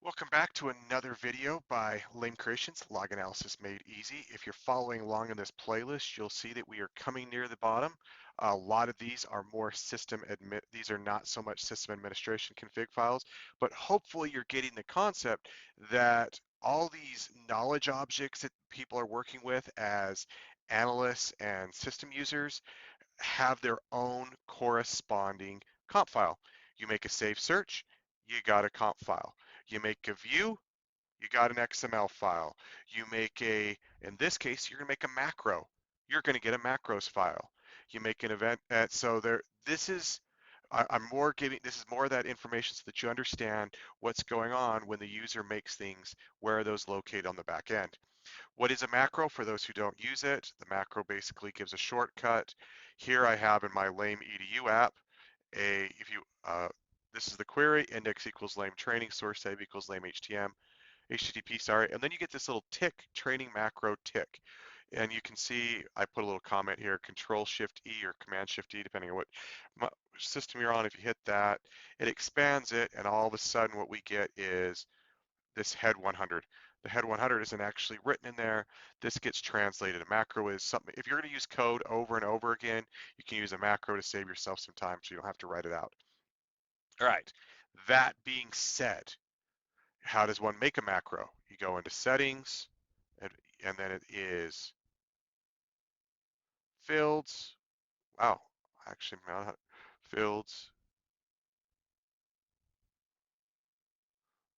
Welcome back to another video by Lame Creations, Log Analysis Made Easy. If you're following along in this playlist, you'll see that we are coming near the bottom. A lot of these are more these are not so much system administration config files, but hopefully you're getting the concept that all these knowledge objects that people are working with as analysts and system users have their own corresponding comp file. You make a safe search, you got a comp file. You make a view, you got an XML file. You make in this case, you're gonna make a macro. You're gonna get a macros file. You make an event, so this is, this is more of that information so that you understand what's going on when the user makes things, where are those located on the back end. What is a macro for those who don't use it? The macro basically gives a shortcut. Here I have in my lame edu app, this is the query, index equals lame training, source save equals lame HTTP, sorry, and then you get this little tick, training macro tick. And you can see, I put a little comment here, Control Shift E or Command Shift E, depending on what system you're on. If you hit that, it expands it, and all of a sudden what we get is this head 100. The head 100 isn't actually written in there. This gets translated. A macro is something, if you're going to use code over and over again, you can use a macro to save yourself some time so you don't have to write it out. All right, that being said, how does one make a macro? You go into settings, and then it is fields. Wow, actually, fields,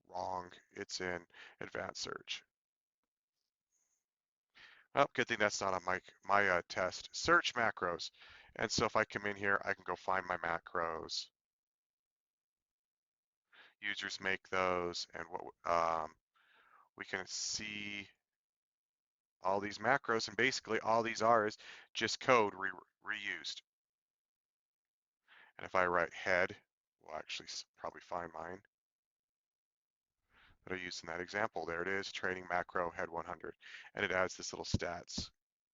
wrong. It's in advanced search. Oh, good thing that's not on my test. Search macros. And so if I come in here, I can go find my macros. Users make those, and we can see all these macros, and basically all these are is just code reused. And if I write head, we'll actually probably find mine that I used in that example. There it is, training macro head 100, and it adds this little stats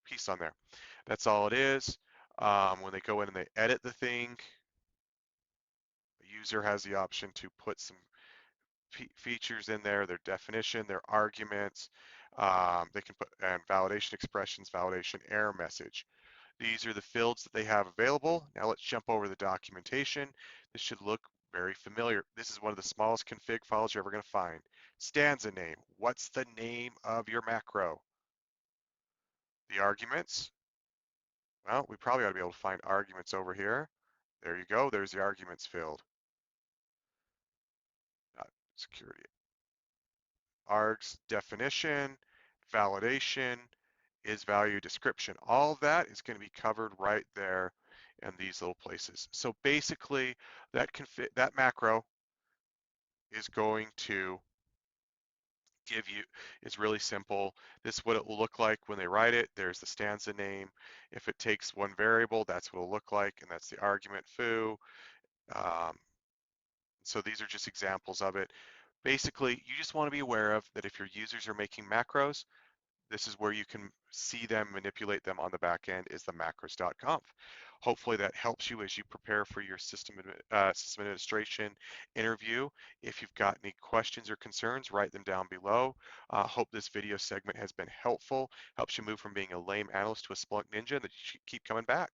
piece on there. That's all it is. When they go in and they edit the thing, the user has the option to put some features in there, their definition, their arguments. They can put and validation expressions, validation error message. These are the fields that they have available. Now let's jump over the documentation. This should look very familiar. This is one of the smallest config files you're ever going to find. Stanza name. What's the name of your macro? The arguments. Well, we probably ought to be able to find arguments over here. There you go. There's the arguments field. Security. Args definition, validation, is value description. All of that is going to be covered right there in these little places. So basically, that macro is going to give you, it's really simple. This is what it will look like when they write it. There's the stanza name. If it takes one variable, that's what it'll look like, and that's the argument foo. So these are just examples of it. Basically, you just want to be aware of that if your users are making macros, this is where you can see them, manipulate them on the back end is the macros.conf. Hopefully that helps you as you prepare for your system administration interview. If you've got any questions or concerns, write them down below. Hope this video segment has been helpful, helps you move from being a lame analyst to a Splunk ninja that you keep coming back.